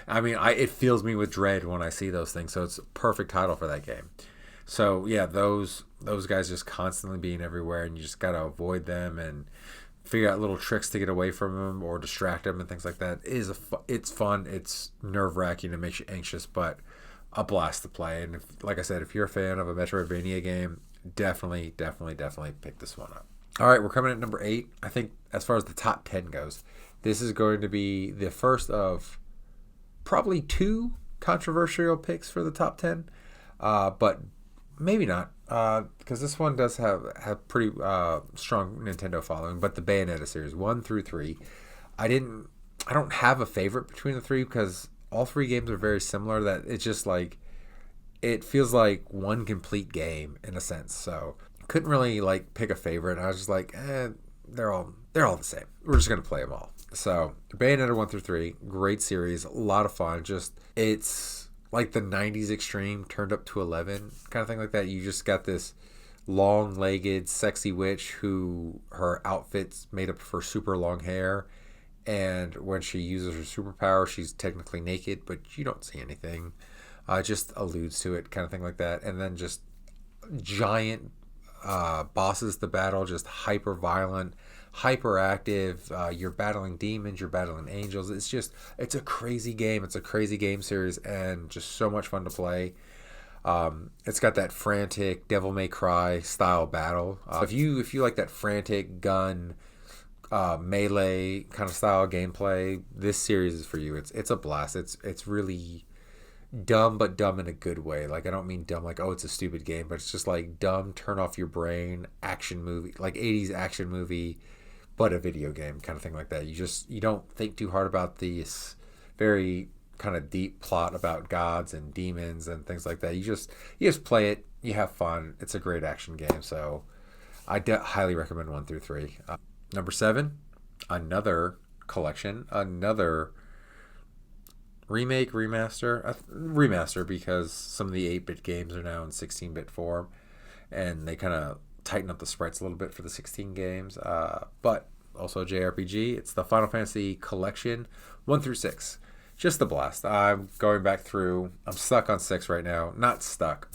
I mean, it fills me with dread when I see those things. So it's a perfect title for that game. So yeah, those guys just constantly being everywhere, and you just gotta avoid them and figure out little tricks to get away from them or distract them and things like that. It's fun. It's nerve wracking. It makes you anxious, but a blast to play. And like I said, if you're a fan of a Metroidvania game, definitely pick this one up. All right, we're coming at number 8. I think as far as the top 10 goes, this is going to be the first of probably 2 controversial picks for the top 10, but maybe not, because this one does have pretty strong Nintendo following. But the Bayonetta series 1 through 3, I don't have a favorite between the 3 because all 3 games are very similar. That it's just like it feels like one complete game in a sense. So couldn't really like pick a favorite. I was just like, they're all the same. We're just gonna play them all. So Bayonetta 1 through 3, great series, a lot of fun. Just it's like the 90s Extreme turned up to 11 kind of thing like that. You just got this long-legged sexy witch who her outfit's made up for super long hair, and when she uses her superpower she's technically naked but you don't see anything. Just alludes to it kind of thing like that. And then just giant bosses to battle, just hyper violent, hyperactive. You're battling demons, you're battling angels. It's a crazy game. It's a crazy game series and just so much fun to play. It's got that frantic Devil May Cry style battle. If you like that frantic gun melee kind of style gameplay, this series is for you. It's a blast. It's really dumb, but dumb in a good way. Like I don't mean dumb like, oh, it's a stupid game, but it's just like dumb, turn off your brain action movie, like 80s action movie, but a video game kind of thing like that. You don't think too hard about this very kind of deep plot about gods and demons and things like that. You just play it, you have fun. It's a great action game. So I highly recommend 1 through 3. Number 7, another collection, another remake, remaster, because some of the 8-bit games are now in 16-bit form, and they kind of tighten up the sprites a little bit for the 16 games, but also a JRPG. It's the Final Fantasy Collection 1 through 6. Just a blast. I'm going back through. I'm stuck on 6 right now. Not stuck.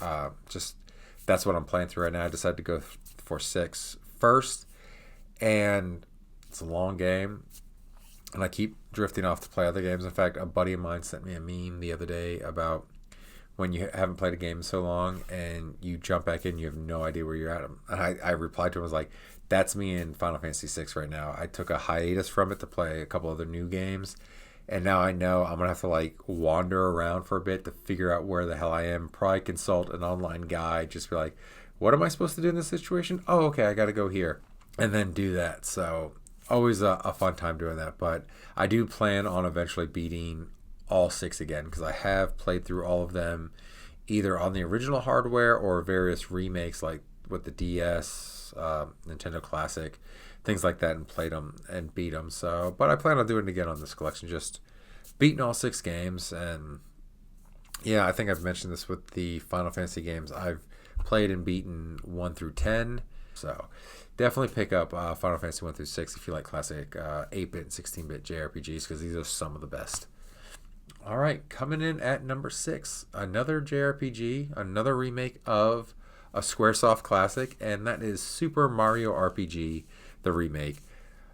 Just that's what I'm playing through right now. I decided to go for 6 first, and it's a long game, and I keep drifting off to play other games. In fact, a buddy of mine sent me a meme the other day about when you haven't played a game so long and you jump back in, you have no idea where you're at. And I replied to him, I was like, that's me in Final Fantasy 6 right now. I took a hiatus from it to play a couple other new games, and now I know I'm going to have to like wander around for a bit to figure out where the hell I am. Probably consult an online guide, just be like, what am I supposed to do in this situation? Oh, okay, I got to go here. And then do that. So always a fun time doing that. But I do plan on eventually beating all 6 again because I have played through all of them either on the original hardware or various remakes like with the DS, Nintendo Classic, things like that, and played them and beat them. So, but I plan on doing it again on this collection, just beating all 6 games. And yeah, I think I've mentioned this with the Final Fantasy games. I've played and beaten 1 through 10. So definitely pick up Final Fantasy 1 through 6 if you like classic 8-bit and 16-bit JRPGs, because these are some of the best. All right, coming in at number 6, another JRPG, another remake of a Squaresoft classic, and that is Super Mario RPG, the remake.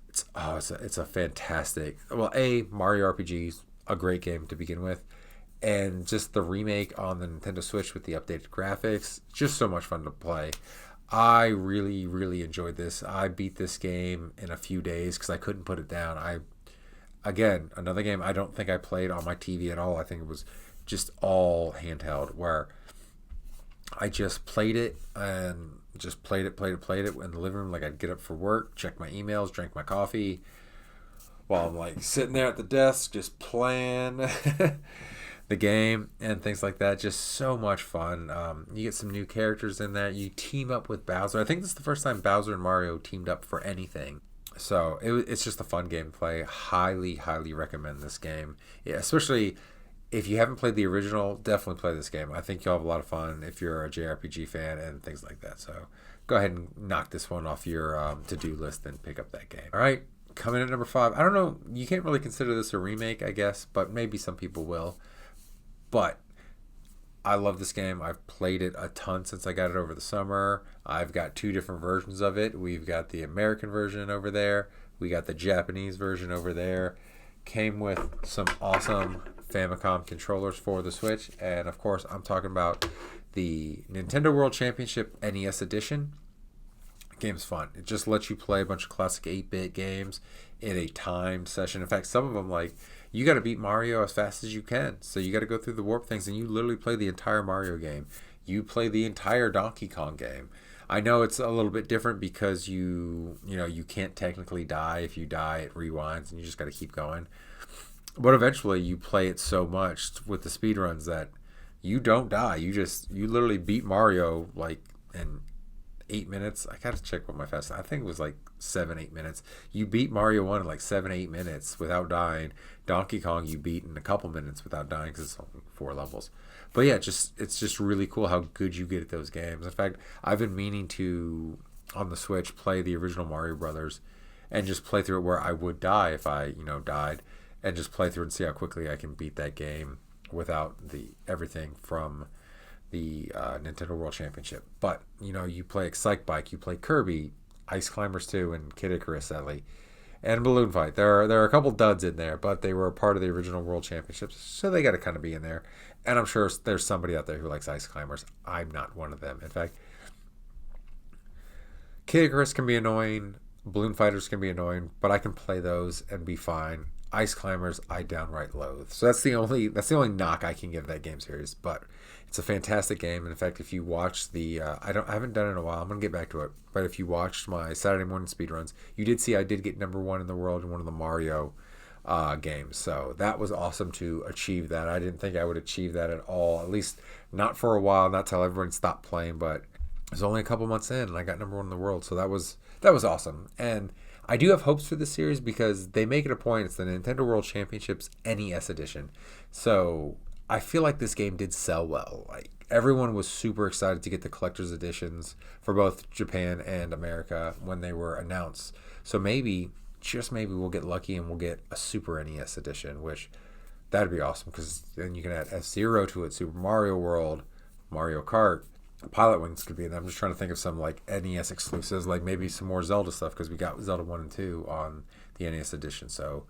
It's a fantastic. Well, Mario RPG is a great game to begin with, and just the remake on the Nintendo Switch with the updated graphics, just so much fun to play. I really, really enjoyed this. I beat this game in a few days because I couldn't put it down. Again, another game I don't think I played on my TV at all. I think it was just all handheld, where I just played it and just played it in the living room. Like, I'd get up for work, check my emails, drink my coffee while I'm like sitting there at the desk just playing the game and things like that. Just so much fun. You get some new characters in there. You team up with Bowser. I think this is the first time Bowser and Mario teamed up for anything. So it's just a fun game to play. Highly, highly recommend this game. Yeah, especially if you haven't played the original, definitely play this game. I think you'll have a lot of fun if you're a JRPG fan and things like that. So go ahead and knock this one off your to-do list and pick up that game. All right, coming in at number 5. I don't know, you can't really consider this a remake, I guess, but maybe some people will. But I love this game. I've played it a ton since I got it over the summer. I've got 2 different versions of it. We've got the American version over there. We got the Japanese version over there. Came with some awesome Famicom controllers for the Switch. And of course, I'm talking about the Nintendo World Championship NES Edition. Game's fun. It just lets you play a bunch of classic 8-bit games in a timed session. In fact, some of them, like, you got to beat Mario as fast as you can. So you got to go through the warp things, and you literally play the entire Mario game. You play the entire Donkey Kong game. I know it's a little bit different because you can't technically die. If you die, it rewinds, and you just got to keep going. But eventually, you play it so much with the speedruns that you don't die. You literally beat Mario like in 8 minutes. I gotta check what my fast. I think it was like 7-8 minutes. You beat Mario 1 in like 7-8 minutes without dying. Donkey Kong you beat in a couple minutes without dying because it's only 4 levels. But yeah, it's just really cool how good you get at those games. In fact, I've been meaning to on the Switch play the original Mario Brothers and just play through it where I would die if I died, and just play through and see how quickly I can beat that game without the everything from the Nintendo World Championship. But you play Excite Bike, you play Kirby, Ice Climbers 2, and Kid Icarus, sadly, and Balloon Fight. There are a couple duds in there, but they were a part of the original World Championships, so they got to kind of be in there. And I'm sure there's somebody out there who likes Ice Climbers. I'm not one of them. In fact, Kid Icarus can be annoying, Balloon Fighters can be annoying, but I can play those and be fine. Ice Climbers I downright loathe. So that's the only knock I can give that game series. But it's a fantastic game. And in fact, if you watch the I haven't done it in a while. I'm gonna get back to it. But if you watched my Saturday morning speedruns, you did see I did get number 1 in the world in one of the Mario games. So that was awesome to achieve that. I didn't think I would achieve that at all. At least not for a while. Not till everyone stopped playing. But it was only a couple months in, and I got number 1 in the world. So that was awesome. And I do have hopes for this series because they make it a point. It's the Nintendo World Championships NES Edition. So I feel like this game did sell well. Like, everyone was super excited to get the collector's editions for both Japan and America when they were announced. So maybe, just maybe, we'll get lucky and we'll get a Super NES Edition, which that'd be awesome because then you can add F-Zero to it, Super Mario World, Mario Kart. Pilot Wings could be in there. I'm just trying to think of some like NES exclusives, like maybe some more Zelda stuff, because we got Zelda 1 and 2 on the NES edition. So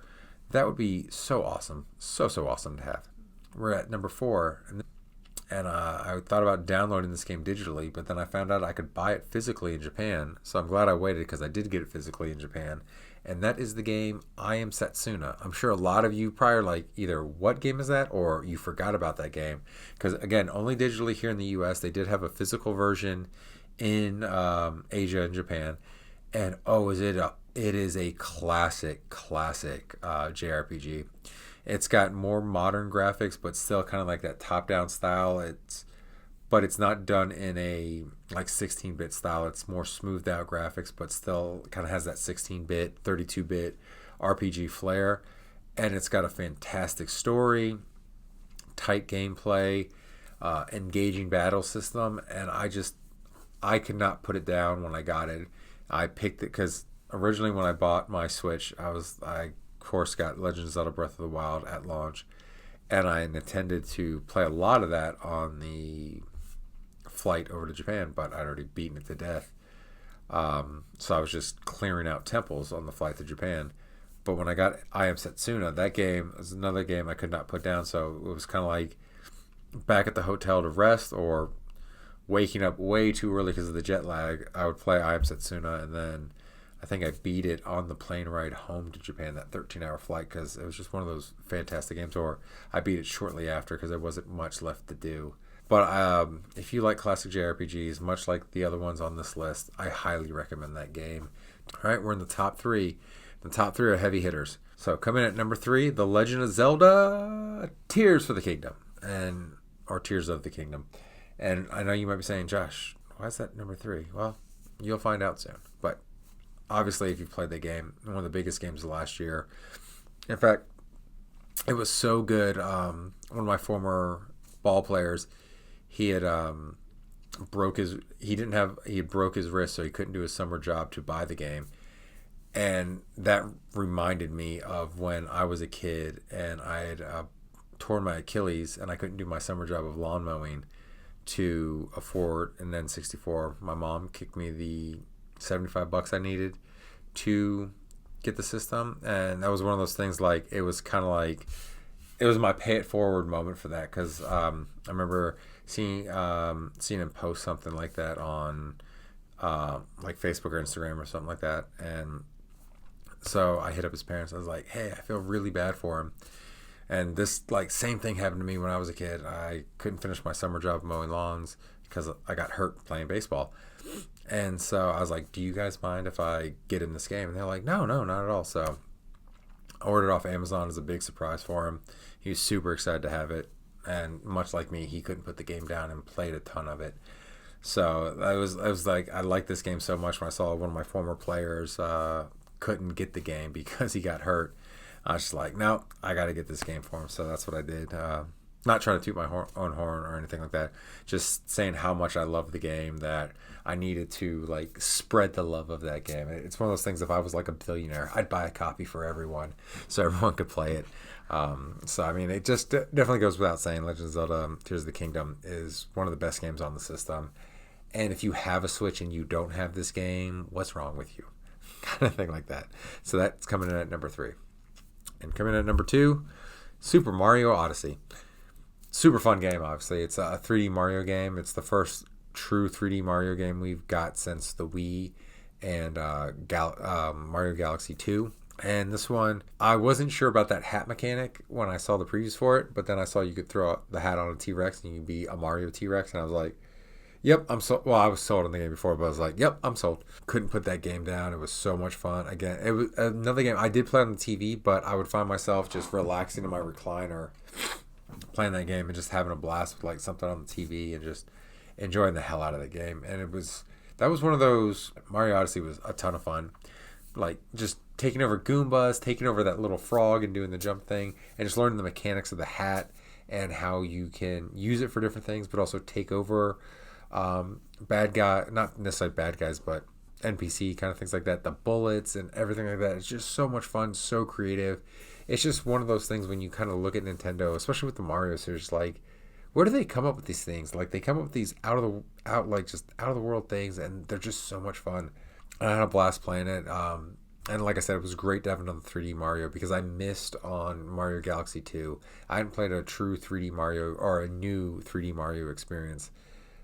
that would be so awesome. So awesome to have. We're at number 4, and I thought about downloading this game digitally, but then I found out I could buy it physically in Japan. So I'm glad I waited because I did get it physically in Japan. And that is the game I Am Setsuna. I'm sure a lot of you probably are like, either what game is that, or you forgot about that game. Because again, only digitally here in the US. They did have a physical version in Asia and Japan. And it is a classic JRPG. It's got more modern graphics, but still kind of like that top-down style. But it's not done in a like 16-bit style. It's more smoothed out graphics, but still kind of has that 16-bit, 32-bit RPG flair. And it's got a fantastic story, tight gameplay, engaging battle system, and I could not put it down when I got it. I picked it because originally when I bought my Switch, I of course got Legend of Zelda Breath of the Wild at launch, and I intended to play a lot of that on the flight over to Japan, but I'd already beaten it to death. So I was just clearing out temples on the flight to Japan. But when I got I Am Setsuna, that game was another game I could not put down. So it was kind of like back at the hotel to rest or waking up way too early because of the jet lag. I would play I Am Setsuna, and then I think I beat it on the plane ride home to Japan, that 13-hour flight, because it was just one of those fantastic games. Or I beat it shortly after because there wasn't much left to do. But if you like classic JRPGs, much like the other ones on this list, I highly recommend that game. All right, we're in the top three. The top three are heavy hitters. So coming in at number 3, The Legend of Zelda Tears for the Kingdom, or Tears of the Kingdom. And I know you might be saying, Josh, why is that number 3? Well, you'll find out soon. But obviously, if you've played the game, one of the biggest games of last year. In fact, it was so good. One of my former ball players, he had broke his wrist, so he couldn't do his summer job to buy the game. And that reminded me of when I was a kid and I had torn my Achilles and I couldn't do my summer job of lawn mowing to afford an N64. My mom kicked me the $75 I needed to get the system, and that was one of those things. Like, it was kind of like it was my pay it forward moment for that, because I remember seeing him post something like that on like Facebook or Instagram or something like that, and so I hit up his parents. I was like, hey, I feel really bad for him. And this like same thing happened to me when I was a kid. I couldn't finish my summer job mowing lawns because I got hurt playing baseball. And so I was like, do you guys mind if I get in this game? And they're like, no, not at all. So I ordered off Amazon as a big surprise for him. He was super excited to have it. And much like me, he couldn't put the game down and played a ton of it. So I was like, I liked this game so much when I saw one of my former players couldn't get the game because he got hurt. I was just like, no, I got to get this game for him. So that's what I did. Not trying to toot my own horn or anything like that. Just saying how much I love the game, that I needed to like spread the love of that game. It's one of those things, if I was like a billionaire, I'd buy a copy for everyone so everyone could play it. So, I mean, it just definitely goes without saying, Legend of Zelda Tears of the Kingdom is one of the best games on the system. And if you have a Switch and you don't have this game, what's wrong with you? Kind of thing like that. So that's coming in at number 3. And coming in at number 2, Super Mario Odyssey. Super fun game, obviously. It's a 3D Mario game. It's the first true 3D Mario game we've got since the Wii and Mario Galaxy 2. And this one, I wasn't sure about that hat mechanic when I saw the previews for it, but then I saw you could throw the hat on a T-Rex and you could be a Mario T-Rex, and I was like, yep, I'm sold. Well, I was sold on the game before, but I was like, yep, I'm sold. Couldn't put that game down. It was so much fun. Again, it was another game I did play on the TV, but I would find myself just relaxing in my recliner, playing that game and just having a blast with like something on the TV and just enjoying the hell out of the game. And that was one of those. Mario Odyssey was a ton of fun. Like, just taking over Goombas, taking over that little frog and doing the jump thing, and just learning the mechanics of the hat and how you can use it for different things, but also take over bad guy, not necessarily bad guys, but NPC kind of things like that, the bullets and everything like that. It's just so much fun, so creative. It's just one of those things when you kind of look at Nintendo, especially with the Mario series, like, where do they come up with these things? Like, they come up with these out of the world things, and they're just so much fun. I had a blast playing it. And like I said, it was great to have another 3D Mario, because I missed on Mario Galaxy 2. I hadn't played a true 3D Mario or a new 3D Mario experience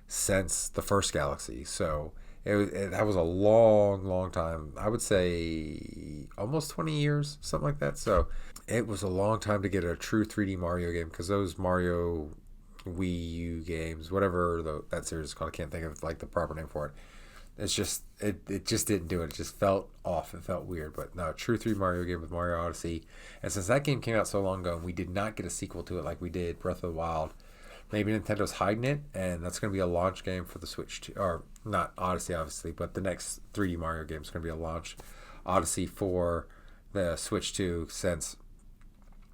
since the first Galaxy. So that was a long time. I would say almost 20 years, something like that. So it was a long time to get a true 3D Mario game, because those Mario Wii U games, whatever that series is called, I can't think of like the proper name for it. it just didn't do it. It just felt off. It felt weird. But no, true 3 Mario game with Mario Odyssey. And since that game came out so long ago and we did not get a sequel to it like we did Breath of the Wild, maybe Nintendo's hiding it, and that's going to be a launch game for the Switch 2, or not Odyssey obviously, but the next 3D Mario game is going to be a launch Odyssey for the Switch 2, since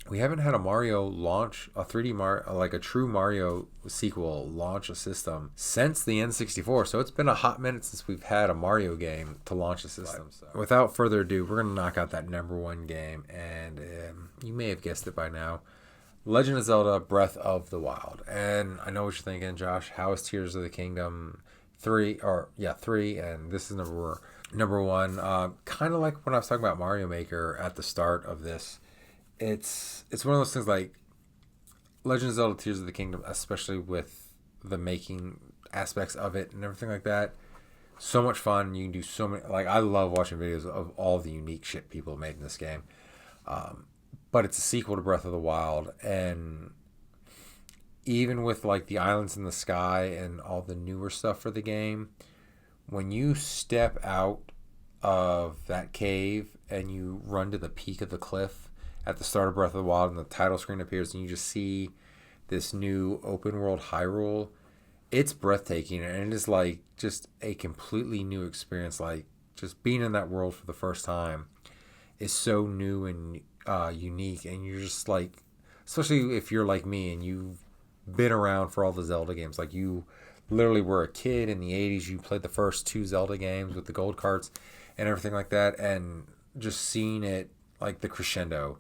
we haven't had a Mario launch, a 3D Mario, like a true Mario sequel launch a system since the N64. So it's been a hot minute since we've had a Mario game to launch a system. So without further ado, we're going to knock out that number one game. And you may have guessed it by now. Legend of Zelda Breath of the Wild. And I know what you're thinking, Josh. How is Tears of the Kingdom 3? And this is number one. Kind of like when I was talking about Mario Maker at the start of this. It's one of those things like Legend of Zelda Tears of the Kingdom, especially with the making aspects of it and everything like that. So much fun. You can do so many. Like, I love watching videos of all the unique shit people made in this game. But it's a sequel to Breath of the Wild, and even with like the islands in the sky and all the newer stuff for the game, when you step out of that cave and you run to the peak of the cliff at the start of Breath of the Wild and the title screen appears and you just see this new open world Hyrule, it's breathtaking, and it is like just a completely new experience. Like, just being in that world for the first time is so new and unique, and you're just like, especially if you're like me and you've been around for all the Zelda games, like you literally were a kid in the 80s, you played the first 2 Zelda games with the gold carts and everything like that, and just seeing it like the crescendo,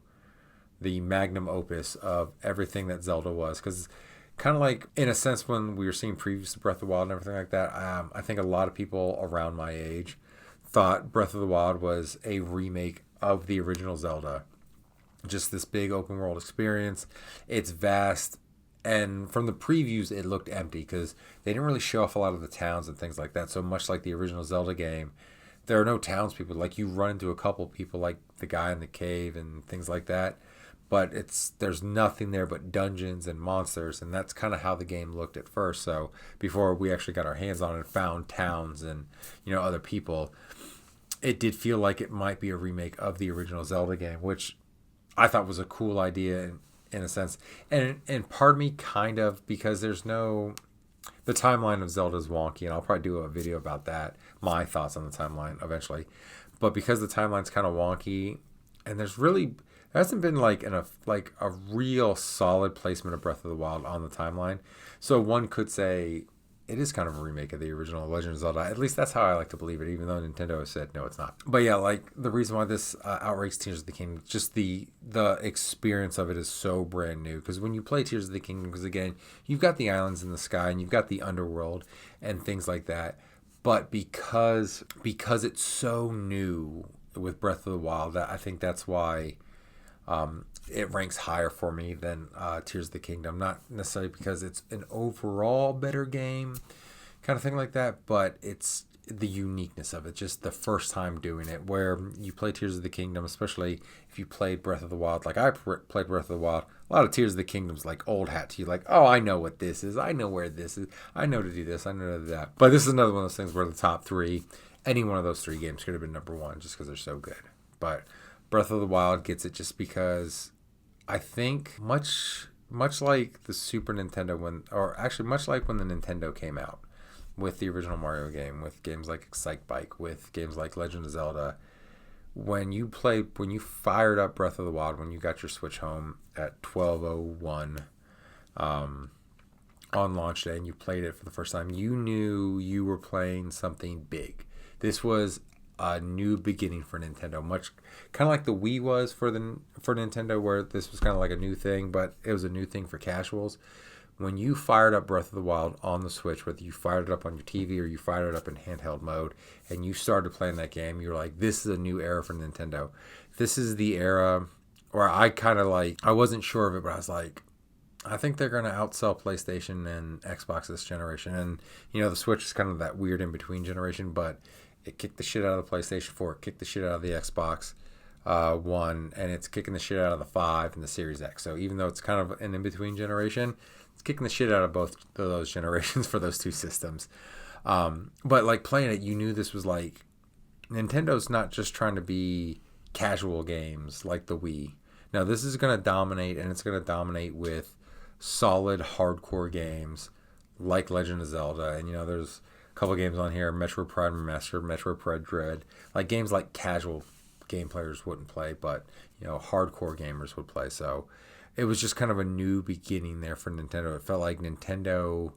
the magnum opus of everything that Zelda was. Because kind of like, in a sense, when we were seeing previews to Breath of the Wild and everything like that, I think a lot of people around my age thought Breath of the Wild was a remake of the original Zelda. Just this big open world experience. It's vast. And from the previews, it looked empty because they didn't really show off a lot of the towns and things like that. So much like the original Zelda game, there are no townspeople. Like, you run into a couple people, like the guy in the cave and things like that. But there's nothing there but dungeons and monsters, and that's kind of how the game looked at first. So before we actually got our hands on it and found towns and, other people, it did feel like it might be a remake of the original Zelda game, which I thought was a cool idea in a sense. And part of me kind of, because the timeline of Zelda is wonky, and I'll probably do a video about that, my thoughts on the timeline eventually. But because the timeline's kind of wonky, and there hasn't been like a real solid placement of Breath of the Wild on the timeline. So one could say it is kind of a remake of the original Legend of Zelda. At least that's how I like to believe it, even though Nintendo has said no, it's not. But yeah, like, the reason why this outranks Tears of the Kingdom, just the experience of it is so brand new. Because when you play Tears of the Kingdom, because again, you've got the islands in the sky and you've got the underworld and things like that. But because it's so new with Breath of the Wild, I think that's why it ranks higher for me than Tears of the Kingdom. Not necessarily because it's an overall better game, kind of thing like that, but it's the uniqueness of it, just the first time doing it, where you play Tears of the Kingdom, especially if you played Breath of the Wild, like I played Breath of the Wild, a lot of Tears of the Kingdom's like old hat to you, like, oh, I know what this is, I know where this is, I know to do this, I know to do that. But this is another one of those things where the top 3, any one of those 3 games could have been number 1 just because they're so good. But Breath of the Wild gets it just because I think much like the Super Nintendo much like when the Nintendo came out with the original Mario game, with games like Excite Bike, with games like Legend of Zelda, when you fired up Breath of the Wild, when you got your Switch home at 12:01 on launch day and you played it for the first time, you knew you were playing something big. This was a new beginning for Nintendo, much kind of like the Wii was for Nintendo, where this was kind of like a new thing, but it was a new thing for casuals. When you fired up Breath of the Wild on the Switch, whether you fired it up on your TV or you fired it up in handheld mode, and you started playing that game, you're like, this is a new era for Nintendo. This is the era where I wasn't sure of it, but I was like, I think they're going to outsell PlayStation and Xbox this generation. And, the Switch is kind of that weird in-between generation, but it kicked the shit out of the PlayStation 4, it kicked the shit out of the Xbox One, and it's kicking the shit out of the 5 and the Series X. So even though it's kind of an in-between generation, it's kicking the shit out of both of those generations for those 2 systems. But like playing it, you knew this was like Nintendo's not just trying to be casual games like the Wii. Now this is going to dominate, and it's going to dominate with solid hardcore games like Legend of Zelda. And there's a couple games on here: Metroid Prime Remastered, Metroid Prime Dread, like games like casual game players wouldn't play, but hardcore gamers would play. So it was just kind of a new beginning there for Nintendo. It felt like Nintendo.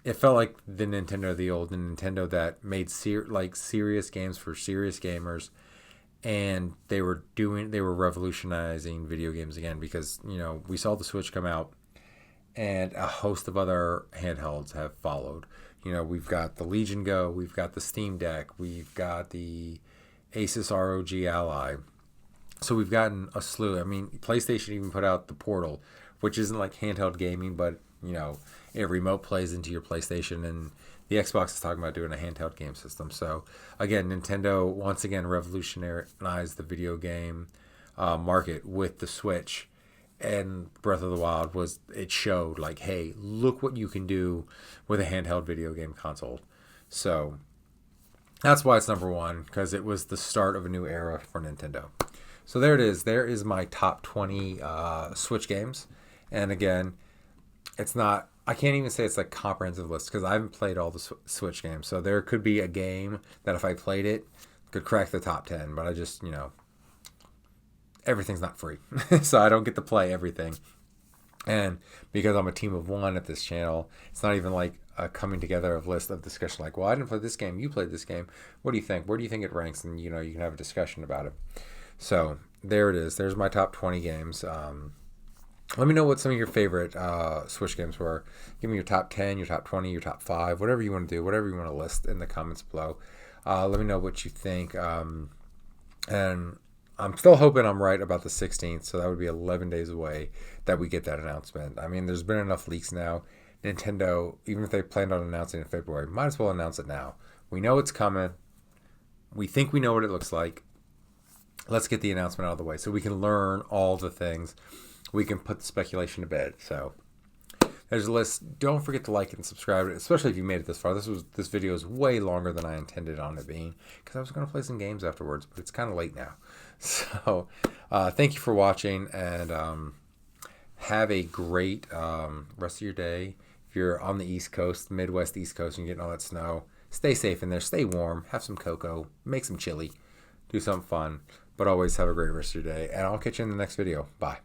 It felt like the Nintendo, the old Nintendo that made serious games for serious gamers, and they were revolutionizing video games again because we saw the Switch come out, and a host of other handhelds have followed. We've got the Legion Go, we've got the Steam Deck, we've got the Asus ROG Ally. So we've gotten a slew. I mean, PlayStation even put out the Portal, which isn't like handheld gaming, but it remote plays into your PlayStation, and the Xbox is talking about doing a handheld game system. So again, Nintendo once again revolutionized the video game market with the Switch, and Breath of the Wild showed like, hey, look what you can do with a handheld video game console. So that's why it's number one, because it was the start of a new era for Nintendo. So there it is. There is my top 20 Switch games. And again, I can't even say it's a comprehensive list because I haven't played all the Switch games. So there could be a game that if I played it, could crack the top 10. But I just, everything's not free. So I don't get to play everything. And because I'm a team of one at this channel, it's not even like a coming together of list of discussion like, well, I didn't play this game, you played this game. What do you think? Where do you think it ranks? And, you can have a discussion about it. So there it is. There's my top 20 games. Let me know what some of your favorite Switch games were. Give me your top 10, your top 20, your top 5, whatever you want to do, whatever you want to list in the comments below. Let me know what you think. And I'm still hoping I'm right about the 16th, so that would be 11 days away that we get that announcement. I mean, there's been enough leaks now. Nintendo, even if they planned on announcing it in February, might as well announce it now. We know it's coming. We think we know what it looks like. Let's get the announcement out of the way so we can learn all the things. We can put the speculation to bed. So there's a list. Don't forget to like it and subscribe, especially if you made it this far. This video is way longer than I intended on it being because I was going to play some games afterwards, but it's kind of late now. So thank you for watching, and have a great rest of your day. If you're on the East Coast, Midwest East Coast, and you're getting all that snow, stay safe in there. Stay warm. Have some cocoa. Make some chili. Do something fun. But always have a great rest of your day. And I'll catch you in the next video. Bye.